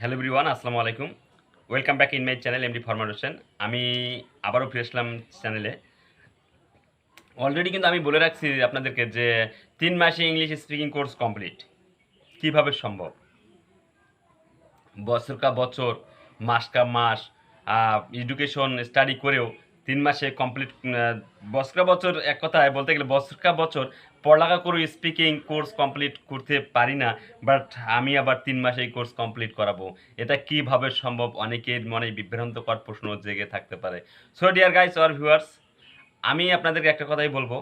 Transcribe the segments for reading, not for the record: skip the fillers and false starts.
Hello everyone, আসসালামু আলাইকুম। Welcome back in my channel MD ফরমান হোসেন। আমি আবারও ফিরে আসলাম চ্যানেলে। অলরেডি কিন্তু আমি বলে রাখছি আপনাদেরকে যে ৩ মাসে ইংলিশ স্পিকিং কোর্স কমপ্লিট। কিভাবে সম্ভব? বছর কা বছর, মাস কা মাস এডুকেশন স্টাডি করেও ৩ মাসে কমপ্লিট। বছর কা বছর, এক কথায় বলতে গেলে বছর কা বছর পড়ালেখা করেও স্পিকিং কোর্স কমপ্লিট করতে পারি না, বাট আমি আবার ৩ মাসে এই কোর্স কমপ্লিট করাবো। এটা কিভাবে সম্ভব? অনেকের মনে বিভ্রান্তকর প্রশ্ন জেগে থাকতে পারে। So dear guys or viewers, আমি আপনাদেরকে একটা কথাই বলবো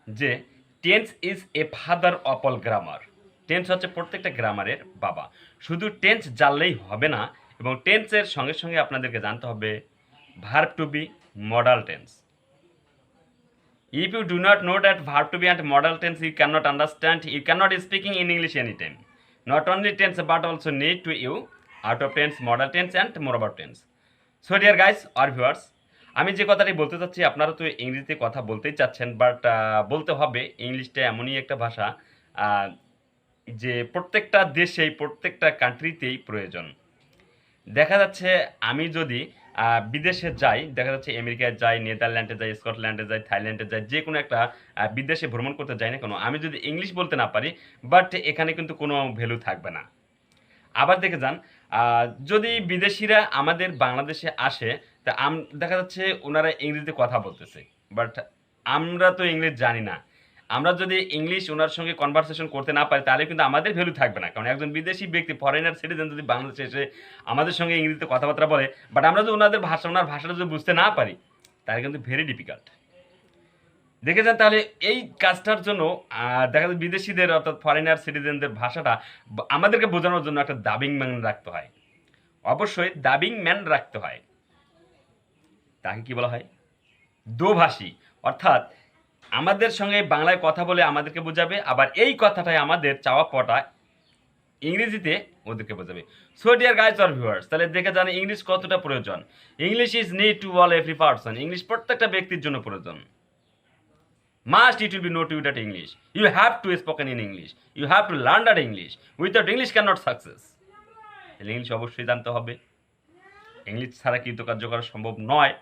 যে tense is a father of all grammar. Tense হচ্ছে প্রত্যেকটা গ্রামারের বাবা। শুধু টেন্স জানলেই হবে না, এবং টেন্সের সঙ্গে সঙ্গে আপনাদেরকে জানতে হবে verb to be, modal tense. If you do not know that verb to be and modal tense, you cannot understand, you cannot speaking in English anytime. Not only tense but also need to you out of tense, modal tense and moreover tense. So dear guys or viewers, আমি যে কথাটি বলতে চাচ্ছি, আপনারা তো ইংরেজিতে কথা বলতেই চাচ্ছেন, বাট বলতে হবে। ইংলিশটা এমনই একটা ভাষা আহ, যে প্রত্যেকটা দেশেই, প্রত্যেকটা কান্ট্রিতেই প্রয়োজন। দেখা যাচ্ছে আমি যদি বিদেশে যাই, দেখা যাচ্ছে আমেরিকায় যাই, নেদারল্যান্ডে যাই, স্কটল্যান্ডে যাই, থাইল্যান্ডে যাই, যে কোনো একটা বিদেশে ভ্রমণ করতে যাই না কেন, আমি যদি ইংলিশ বলতে না পারি, বাট এখানে কিন্তু কোনো ভ্যালু থাকবে না। আবার দেখে যান, যদি বিদেশিরা আমাদের বাংলাদেশে আসে, তা দেখা যাচ্ছে ওনারা ইংরেজিতে কথা বলতেছে, বাট আমরা তো ইংলিশ জানি না। আমরা যদি ইংলিশ ওনার সঙ্গে কনভারসেশন করতে না পারি, তাহলে কিন্তু আমাদের ভ্যালু থাকবে না। কারণ একজন বিদেশি ব্যক্তি, ফরেনার সিটিজেন যদি বাংলাদেশে এসে আমাদের সঙ্গে ইংরেজিতে কথাবার্তা বলে, বাট আমরা যদি ওনাদের ভাষা, ওনার ভাষাটা যদি বুঝতে না পারি, তাহলে কিন্তু ভেরি ডিফিকাল্ট। দেখে যান তাহলে এই কাজটার জন্য দেখা যায় বিদেশিদের অর্থাৎ ফরেনার সিটিজেনদের ভাষাটা আমাদেরকে বোঝানোর জন্য একটা ডাবিং ম্যান রাখতে হয়। অবশ্যই ডাবিং ম্যান রাখতে হয়। তাকে কি বলা হয়? দোভাষী। অর্থাৎ আমাদের সঙ্গে বাংলায় কথা বলে আমাদেরকে বোঝাবে, আবার এই কথাটাই আমাদের চাওয়া পাওয়াটা ইংরেজিতে ওদেরকে বোঝাবে। So dear guys or viewers, তাহলে দেখে যান ইংলিশ কতটা প্রয়োজন। English is need to all every person. English প্রত্যেকটা ব্যক্তির জন্য প্রয়োজন। Must it will be know to you that English. You have to spoken in English. You have to learn that English. Without English cannot success. English অবশ্যই জানতে হবে। English ছাড়া কৃতকার্য করা সম্ভব নয়।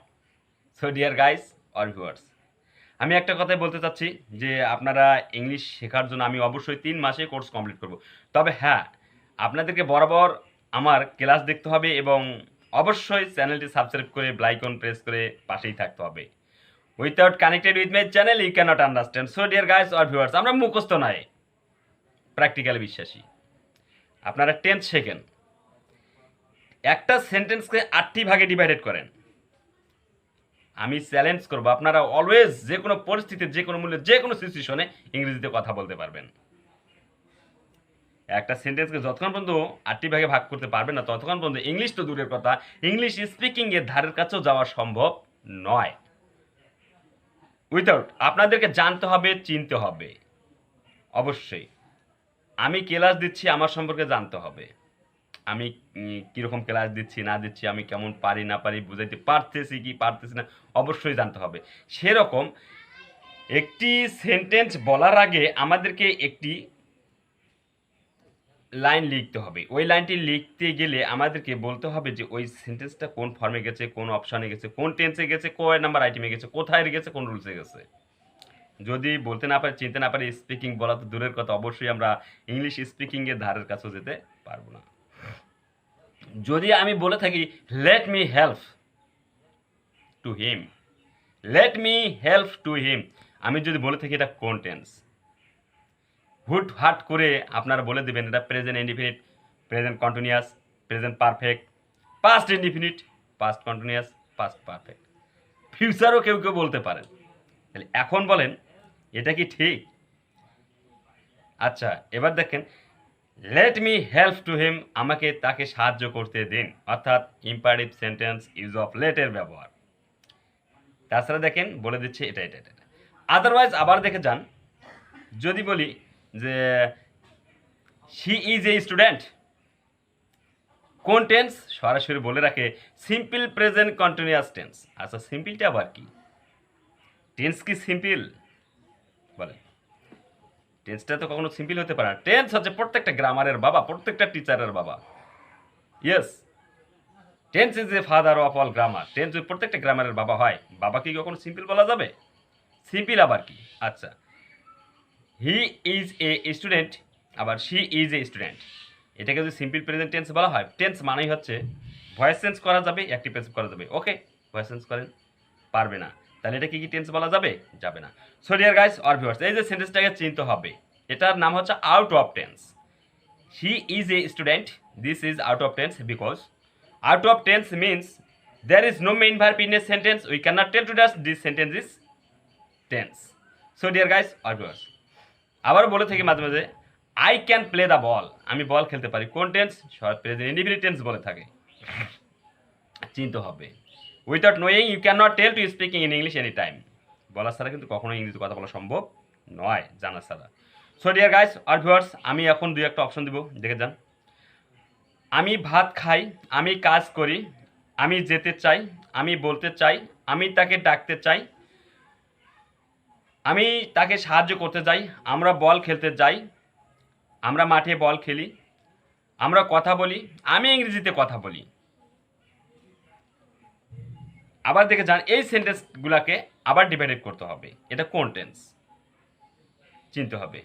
So dear guys or viewers, আমি একটা কথাই বলতে চাচ্ছি যে আপনারা ইংলিশ শেখার জন্য আমি অবশ্যই ৩ মাসে কোর্স কমপ্লিট করব। তবে হ্যাঁ, আপনাদেরকে বরাবর আমার ক্লাস দেখতে হবে, এবং অবশ্যই চ্যানেলটি সাবস্ক্রাইব করে বেল আইকন প্রেস করে পাশেই থাকতে হবে। Without connected with my channel you cannot understand. So dear guys or viewers, আমরা মুখস্থ নয়, প্র্যাকটিক্যালি বিশ্বাসী। আপনারা টেন্স শেখেন, একটা সেন্টেন্সকে ৮টি ভাগে ডিভাইডেড করেন। আমি চ্যালেঞ্জ করব, আপনারা অলওয়েজ যে কোনো পরিস্থিতিতে, যে কোনো মূল্যে, যে কোনো সিচুয়েশনে ইংরেজিতে কথা বলতে পারবেন। একটা সেন্টেন্সকে যতক্ষণ পর্যন্ত ৮টি ভাগে ভাগ করতে পারবেন না, ততক্ষণ পর্যন্ত ইংলিশ তো দূরের কথা, ইংলিশ স্পিকিং এর ধারের কাছেও যাওয়া সম্ভব নয়। উইথাউট আপনাদেরকে জানতে হবে, চিনতে হবে। অবশ্যই আমি ক্লাস দিচ্ছি, আমার সম্পর্কে জানতে হবে। আমি কীরকম ক্লাস দিচ্ছি না দিচ্ছি, আমি কেমন পারি না পারি, বুঝাইতে পারতেছি কি পারতেছি না, অবশ্যই জানতে হবে। সেরকম একটি সেন্টেন্স বলার আগে আমাদেরকে একটি লাইন লিখতে হবে। ওই লাইনটি লিখতে গেলে আমাদেরকে বলতে হবে যে ওই সেন্টেন্সটা কোন ফর্মে গেছে, কোন অপশানে গেছে, কোন টেন্সে গেছে, কয় নাম্বার আইটেমে গেছে, কোথায় গেছে, কোন রুলসে গেছে। যদি বলতে না পারি, চিনতে না পারি, স্পিকিং বলা তো দূরের কথা, অবশ্যই আমরা ইংলিশ স্পিকিংয়ের ধারের কাছেও যেতে পারবো না। যদি আমি বলে থাকি let me help to him, let me help to him, আমি যদি বলে থাকি এটা কোন টেন্স, হুট হাট করে আপনারা বলে দেবেন এটা present indefinite, present continuous, present perfect, past indefinite, past continuous, past perfect. ফিউচারও কেউ কেউ বলতে পারেন। তাহলে এখন বলেন এটা কি ঠিক? আচ্ছা, এবার দেখেন let me help to him, আমাকে তাকে সাহায্য করতে দিন, অর্থাৎ ইম্পারেটিভ সেন্টেন্স ইউজ অফ লেটের ব্যবহার। তাছাড়া দেখেন বলে দিচ্ছে এটা এটা এটা। আদারওয়াইজ আবার দেখে যান, যদি বলি যে শি ইজ এ স্টুডেন্ট, কোন টেন্স? সরাসরি বলে রাখে সিম্পল প্রেজেন্ট কন্টিনিউয়াস টেন্স। আচ্ছা, সিম্পলটা আবার কি? টেন্স কি সিম্পল? বলে টেন্সটা তো কখনো সিম্পল হতে পারে না। টেন্স হচ্ছে প্রত্যেকটা গ্রামারের বাবা, প্রত্যেকটা টিচারের বাবা। Yes, tense is a father of all grammar. Tense প্রত্যেকটা গ্রামারের বাবা হয়। বাবা কি কখনো সিম্পল বলা যাবে? সিম্পল আবার কি? আচ্ছা, হি ইজ এ স্টুডেন্ট, আবার শি ইজ এ স্টুডেন্ট, এটাকে যদি সিম্পল প্রেজেন্ট টেন্স বলা হয়, টেন্স মানেই হচ্ছে ভয়েস চেঞ্জ করা যাবে, অ্যাক্টিভ প্যাসিভ করা যাবে। ওকে, ভয়েস চেঞ্জ করেন, পারবে না, তাহলে এটা কি টেন্স বলা যাবে? যাবে না। So dear guys or viewers, এই যে সেন্টেন্সটাকে চিনতে হবে, এটার নাম হচ্ছে out of tense. He is a student, this is out of tense because out of tense means there is no main verb in a sentence. We cannot tell to us this sentence is tense. So dear guys or viewers, আবার বলে থাকি মাঝে মাঝে I can play the ball, আমি ball খেলতে পারি। কোন tense? Short present indefinite tense বলে থাকে। চিনতে হবে। Without knowing you can not tell to speaking in English any time. বলা ছাড়া কিন্তু কখনো ইংরেজিতে কথা বলা সম্ভব নয়, জানা ছাড়া। সো ডিয়ার গাইস আর ভিউয়ার্স, আমি এখন দুই একটা অপশন দিব, দেখে যান। আমি ভাত খাই, আমি কাজ করি, আমি যেতে চাই, আমি বলতে চাই, আমি তাকে ডাকতে চাই, আমি তাকে সাহায্য করতে যাই, আমরা বল খেলতে যাই, আমরা মাঠে বল খেলি, আমরা কথা বলি, আমি ইংরেজিতে কথা বলি। আবার দেখে যান, এই সেন্টেন্সগুলোকে আবার ডিভাইডেড করতে হবে। এটা কোন টেন্স চিনতে হবে।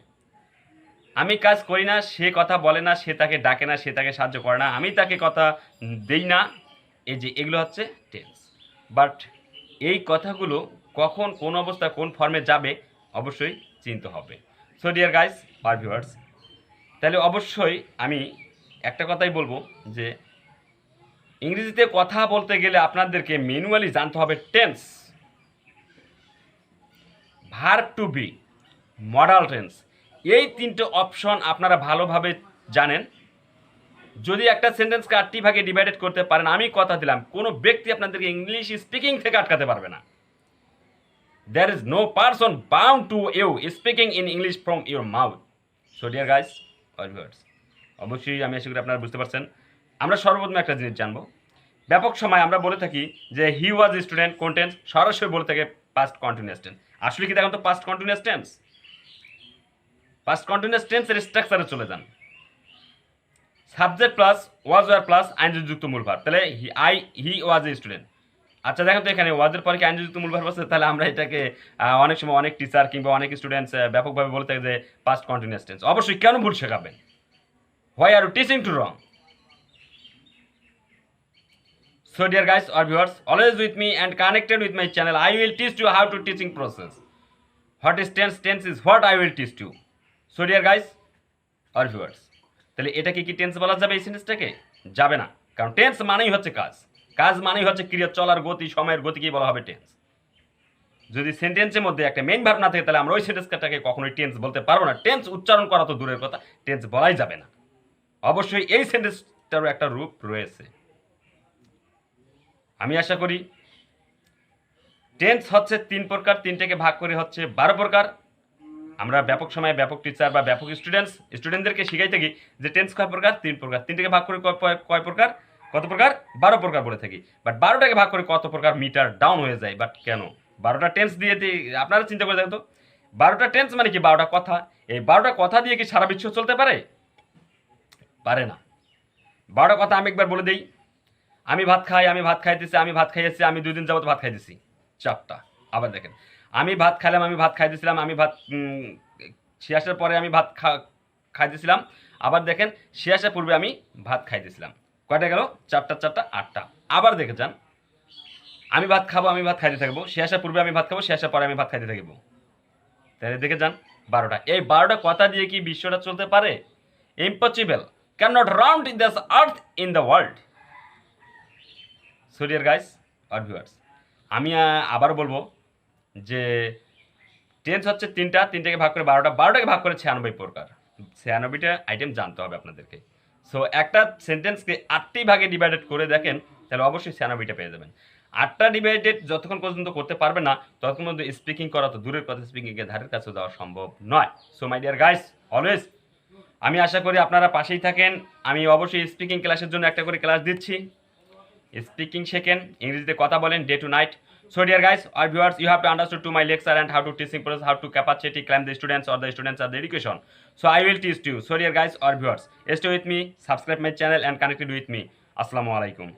আমি কাজ করি না, সে কথা বলে না, সে তাকে ডাকে না, সে তাকে সাহায্য করে না, আমি তাকে কথা দেই না, এই যে এগুলো হচ্ছে টেন্স। বাট এই কথাগুলো কখন, কোন অবস্থা, কোন ফর্মে যাবে অবশ্যই চিনতে হবে। সো ডিয়ার গাইস আর ভিউয়ার্স, তাহলে অবশ্যই আমি একটা কথাই বলবো যে ইংরেজিতে কথা বলতে গেলে আপনাদেরকে ম্যানুয়ালি জানতে হবে tense, verb to be, modal tense. এই তিনটে অপশন আপনারা ভালোভাবে জানেন। যদি একটা সেন্টেন্সকে 8টি ভাগে ডিভাইডেড করতে পারেন, আমি কথা দিলাম কোনো ব্যক্তি আপনাদেরকে ইংলিশ স্পিকিং থেকে আটকাতে পারবে না। There is no person bound to you speaking in English from your mouth. So dear guys or viewers, অবশ্যই আমি আশা করি আপনারা বুঝতে পারছেন। আমরা সর্বপ্রথম একটা জিনিস জানবো, ব্যাপক সময় আমরা বলে থাকি যে হি ওয়াজ স্টুডেন্ট, কোন টেন্স? সরাসরি বলে থাকে পাস্ট কন্টিনিউয়াস টেন্স। আসলে কি দেখুন তো past continuous tense? Past continuous টেন্সের স্ট্রাকচারে চলে যান। Subject plus was were plus আইনযুক্ত মূল ভার্ব, তাহলে হি ওয়াজ এ স্টুডেন্ট। আচ্ছা দেখেন তো এখানে ওয়াজের পরে কি আইনযুক্ত মূল ভার্ব আছে? তাহলে আমরা এটাকে অনেক সময় অনেক টিচার কিংবা অনেক স্টুডেন্টস ব্যাপকভাবে বলে থাকে যে পাস্ট কন্টিনিউয়াস টেন্স। অবশ্যই কেন ভুল শেখাবেন? Why are you teaching to wrong? So dear guys or viewers, always with me and connected with my channel, I will teach you how to teaching process. What is tense? Tense is what I will teach you. So dear guys or viewers, তাহলে এটাকে কি tense বলা যাবে? এই সেন্টেন্সটাকে যাবে না, কারণ tense মানেই হচ্ছে কাজ, কাজ মানেই হচ্ছে ক্রিয়া, চলার গতি, সময়ের গতিকেই বলা হবে টেন্স। যদি সেন্টেন্সের মধ্যে একটা মেইন ভার্ব না থাকে তাহলে আমরা ওই সেন্টেন্সটাকে কখনোই টেন্স বলতে পারবো না। টেন্স উচ্চারণ করা তো দূরের কথা, টেন্স বলাই যাবে না। অবশ্যই এই সেন্টেন্সটারও একটা রূপ রয়েছে। আমি আশা করি টেন্স হচ্ছে 3 প্রকার, 3টাকে ভাগ করে হচ্ছে 12 প্রকার। আমরা ব্যাপক সময়ে ব্যাপক টিচার বা ব্যাপক স্টুডেন্টদেরকে শিখাই থাকি যে টেন্স কয় প্রকার? 3 প্রকার। 3টাকে ভাগ করে কয় প্রকার? কত প্রকার? 12 প্রকার বলে থাকি। বাট 12টাকে ভাগ করে কত প্রকার? মিটার ডাউন হয়ে যায়। বাট কেন 12টা টেন্স দিয়ে দিই? আপনারা চিন্তা করে দেখেন তো, 12টা টেন্স মানে কি? 12টা কথা। এই 12টা কথা দিয়ে কি সারা বিশ্ব চলতে পারে? পারে না। 12টা কথা আমি একবার বলে দিই। আমি ভাত খাই, আমি ভাত খাইতেছি, আমি ভাত খাইয়েছি, আমি 2 দিন যাবত ভাত খাইতেছি। 4টা। আবার দেখেন, আমি ভাত খাইলাম, আমি ভাত খাইতেছিলাম, আমি ভাত সে আসার পরে আমি ভাত খাইতেছিলাম। আবার দেখেন, সে আসার পূর্বে আমি ভাত খাইতেছিলাম। কয়টা গেল? 4টা 4টা 8টা। আবার দেখে যান, আমি ভাত খাবো, আমি ভাত খাইতে থাকবো, সে আসার পূর্বে আমি ভাত খাবো, সে আসার পরে আমি ভাত খাইতে থাকবো। তাহলে দেখে যান 12টা। এই 12টা কথা দিয়ে কি বিশ্বটা চলতে পারে? Impossible, can not round in this earth in the world. So dear guys আর ভিউয়ার্স, আমি আবার বলবো যে টেন্স হচ্ছে 3টাকে ভাগ করে 12টা, 12টাকে ভাগ করে 96 প্রকার। 96টা আইটেম জানতে হবে আপনাদেরকে। সো একটা সেন্টেন্সকে 8টি ভাগে ডিভাইডেড করে দেখেন, তাহলে অবশ্যই 96টা পেয়ে যাবেন। 8টা ডিভাইডেড যতক্ষণ পর্যন্ত করতে পারবে না ততক্ষণ পর্যন্ত স্পিকিং করা তো দূরের কথা, স্পিকিংয়ের ধারের কাছে যাওয়া সম্ভব নয়। So my dear guys always, আমি আশা করি আপনারা পাশেই থাকেন। আমি অবশ্যই স্পিকিং ক্লাসের জন্য একটা করে ক্লাস দিচ্ছি। স্পিকিং শেখেন, ইংরেজিতে কথা বলেন day to night. So dear guys or viewers, you have to understood to my lecture and how to teaching process, how to capacity climb the students or the students are the education. So I will teach you. So dear guys or viewers, stay with me, subscribe my channel and connected with me. আসসালামু আলাইকুম।